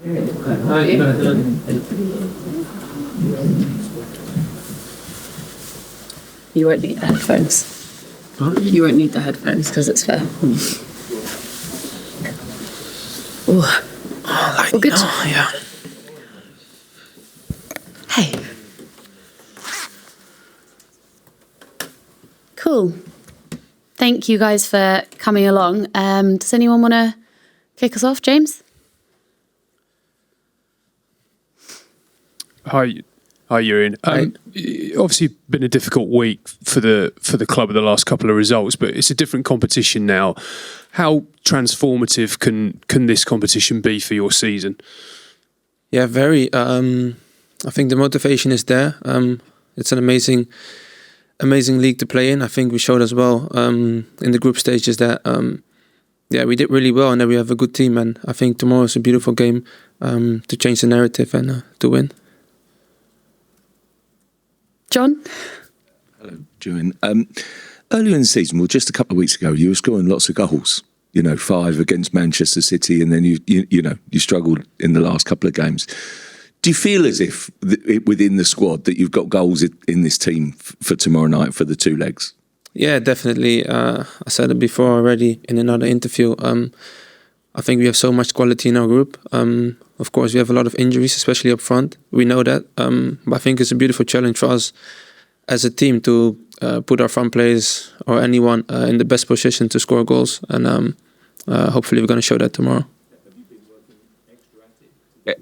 You won't need the headphones. What? You won't need the headphones because it's fair. Oh, all good? Oh, yeah. Hey. Cool. Thank you guys for coming along. Does anyone want to kick us off, James? Hi, Jurrien. Obviously, been a difficult week for the club with the last couple of results, but it's a different competition now. How transformative can this competition be for your season? Yeah, very. I think the motivation is there. It's an amazing league to play in. I think we showed as well in the group stages that we did really well and that we have a good team. And I think tomorrow is a beautiful game to change the narrative and to win. John? Hello, Jurrien. Earlier in the season, well, just a couple of weeks ago, you were scoring lots of goals. 5 against Manchester City, and then you struggled in the last couple of games. Do you feel as if within the squad that you've got goals in this team for tomorrow night for the 2 legs? Yeah, definitely. I said it before already in another interview. I think we have so much quality in our group. Of course, we have a lot of injuries, especially up front. We know that. But I think it's a beautiful challenge for us as a team to put our front players or anyone in the best position to score goals. And hopefully we're going to show that tomorrow. Have you been working extra at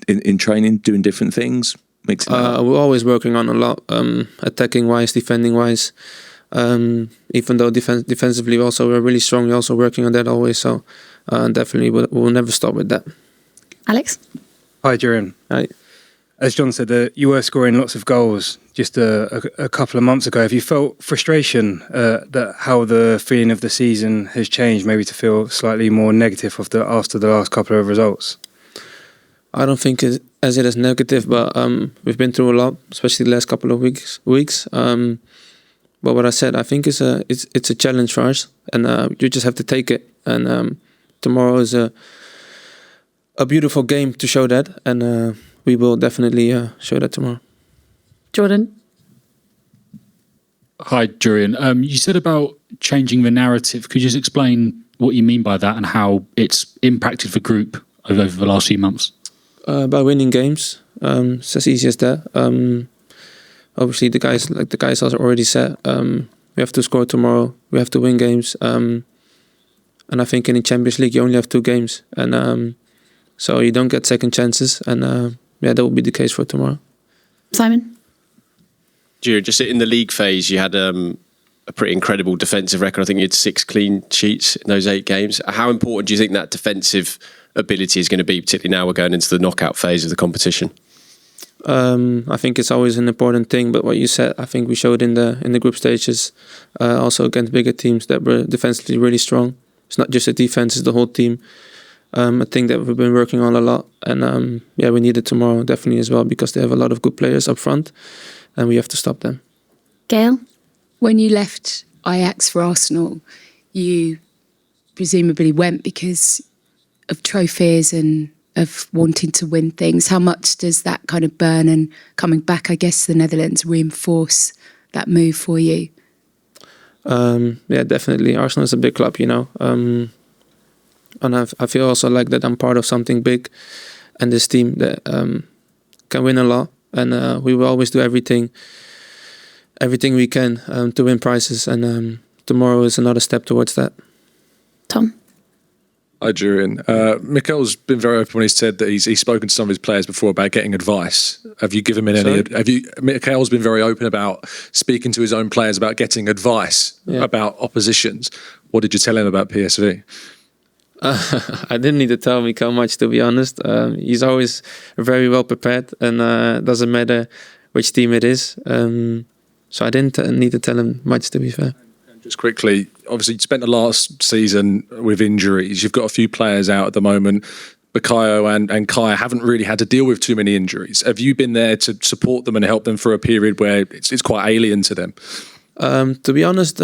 it? In training, doing different things? We're always working on a lot, attacking-wise, defending-wise. Even though defensively also we're really strong, we're also working on that always. So definitely we'll never stop with that. Alex? Hi, Jurrien. Hi. As John said, you were scoring lots of goals just a couple of months ago. Have you felt frustration that how the feeling of the season has changed, maybe to feel slightly more negative after the last couple of results? I don't think it is negative, but we've been through a lot, especially the last couple of weeks. But what I said, I think it's a challenge for us, and you just have to take it. And tomorrow is a beautiful game to show that, and we will definitely show that tomorrow. Jordan? Hi, Jurrien. You said about changing the narrative. Could you just explain what you mean by that and how it's impacted the group over the last few months? By winning games, it's as easy as that. Obviously, the guys also already said, we have to score tomorrow. We have to win games, and I think in the Champions League you only have 2 games, and so you don't get second chances, and that will be the case for tomorrow. Simon? Jurrien, just in the league phase, you had a pretty incredible defensive record. I think you had 6 clean sheets in those 8 games. How important do you think that defensive ability is going to be, particularly now we're going into the knockout phase of the competition? I think it's always an important thing, but what you said, I think we showed in the group stages, also against bigger teams, that we're defensively really strong. It's not just the defense, it's the whole team. I think that we've been working on a lot, and we need it tomorrow definitely as well, because they have a lot of good players up front and we have to stop them. Gail? When you left Ajax for Arsenal, you presumably went because of trophies and of wanting to win things. How much does that kind of burn, and coming back, I guess, to the Netherlands reinforce that move for you? Yeah, definitely. Arsenal is a big club, and I feel also like that I'm part of something big, and this team that can win a lot, and we will always do everything we can to win prizes, and tomorrow is another step towards that. Tom? Hi, Jurrien. Mikel's been very open when he's said that he's spoken to some of his players before about getting advice. Have you given him any? Mikel's been very open about speaking to his own players about getting advice about oppositions. What did you tell him about PSV? I didn't need to tell Mikel much, to be honest. He's always very well prepared, and it doesn't matter which team it is. So I didn't need to tell him much, to be fair. Just quickly, obviously you spent the last season with injuries. You've got a few players out at the moment. Bukayo and Kai haven't really had to deal with too many injuries. Have you been there to support them and help them for a period where it's quite alien to them? To be honest,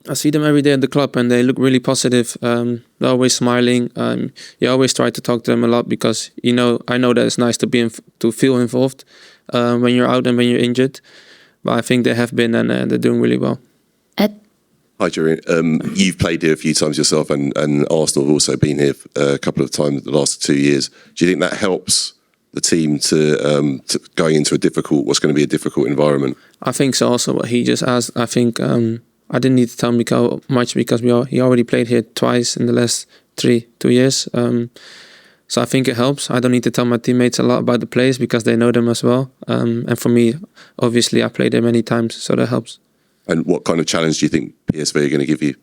I see them every day at the club, and they look really positive. They're always smiling. You always try to talk to them a lot because I know that it's nice to feel involved when you're out and when you're injured. But I think they have been, and they're doing really well. Ed? Hi, Jurrien. You've played here a few times yourself, and Arsenal have also been here a couple of times the last 2 years. Do you think that helps the team to going into what's going to be a difficult environment? I think so. Also, what he just asked, I think I didn't need to tell Mikael much because he already played here twice in the last 2 years. So I think it helps. I don't need to tell my teammates a lot about the players because they know them as well. And for me, obviously, I played there many times, so that helps. And what kind of challenge do you think PSV are going to give you?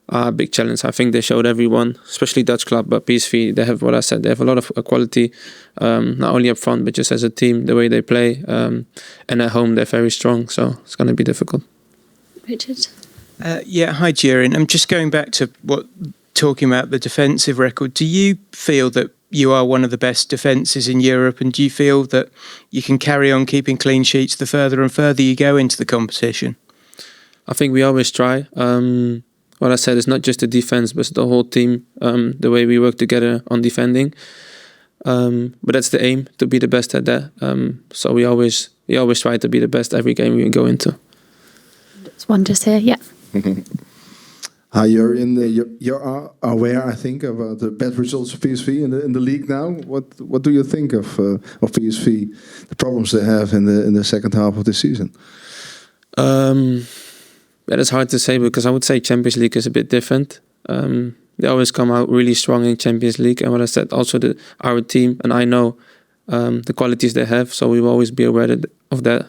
A big challenge. I think they showed everyone, especially Dutch club, but PSV, they have what I said. They have a lot of quality, not only up front, but just as a team, the way they play. And at home, they're very strong, so it's going to be difficult. Richard? Hi, Jurrien. I'm just going back to talking about the defensive record. Do you feel that you are one of the best defences in Europe, and do you feel that you can carry on keeping clean sheets the further and further you go into the competition? I think we always try. What I said is not just the defense, but the whole team, the way we work together on defending. But that's the aim, to be the best at that. So we always try to be the best every game we go into. There's one just here, yeah. Hi, you're aware, I think, about the bad results of PSV in the league now. What do you think of PSV, the problems they have in the second half of the season? That is hard to say because I would say Champions League is a bit different. They always come out really strong in Champions League, and what I said, also our team, and I know the qualities they have, so we will always be aware of that.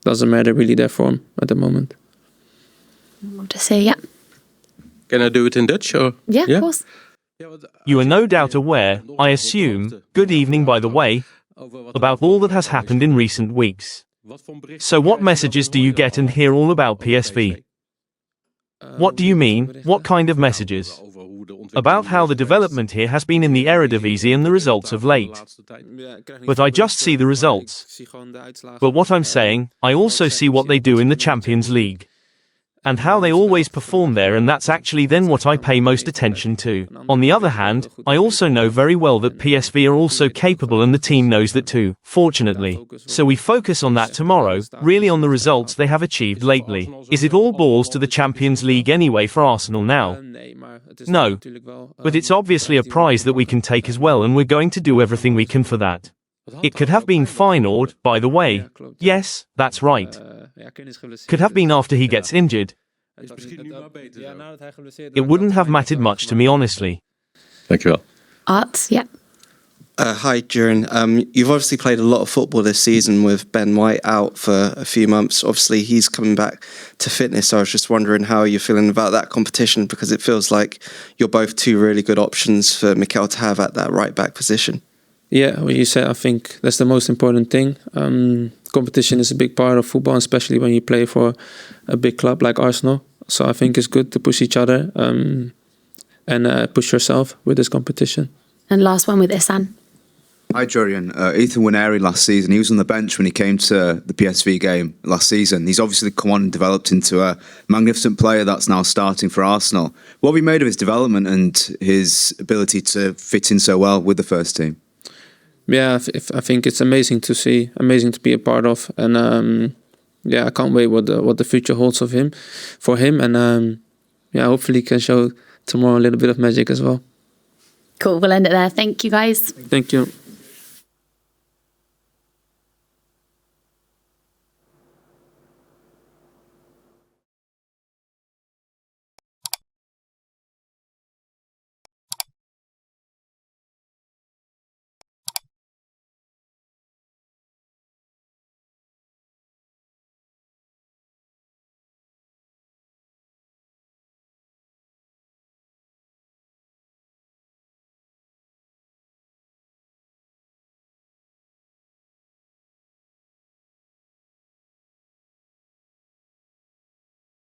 Doesn't matter really their form at the moment. What to say, yeah. Can I do it in Dutch? Or? Yeah, of course. You are no doubt aware, I assume, good evening by the way, about all that has happened in recent weeks. So what messages do you get and hear all about PSV? What do you mean, what kind of messages? About how the development here has been in the Eredivisie and the results of late. But I just see the results. But what I'm saying, I also see what they do in the Champions League. And how they always perform there, and that's actually then what I pay most attention to. On the other hand, I also know very well that PSV are also capable, and the team knows that too, fortunately. So we focus on that tomorrow, really on the results they have achieved lately. Is it all balls to the Champions League anyway for Arsenal now? No. But it's obviously a prize that we can take as well, and we're going to do everything we can for that. It could have been Feyenoord, by the way. Yes, that's right. Could have been after he gets injured. It wouldn't have mattered much to me, honestly. Thank you. Arts, yeah. Hi, Jurrien. You've obviously played a lot of football this season with Ben White out for a few months. Obviously, he's coming back to fitness. So I was just wondering how you're feeling about that competition, because it feels like you're both two really good options for Mikael to have at that right-back position. Yeah, what you said, I think that's the most important thing. Competition is a big part of football, especially when you play for a big club like Arsenal. So I think it's good to push each other and push yourself with this competition. And last one with Ihsan. Hi, Jurrien. Nwaneri last season, he was on the bench when he came to the PSV game last season. He's obviously come on and developed into a magnificent player that's now starting for Arsenal. What have you made of his development and his ability to fit in so well with the first team? Yeah, I think it's amazing to see, amazing to be a part of, and I can't wait what the future holds for him, and hopefully can show tomorrow a little bit of magic as well. Cool, we'll end it there. Thank you, guys. Thank you.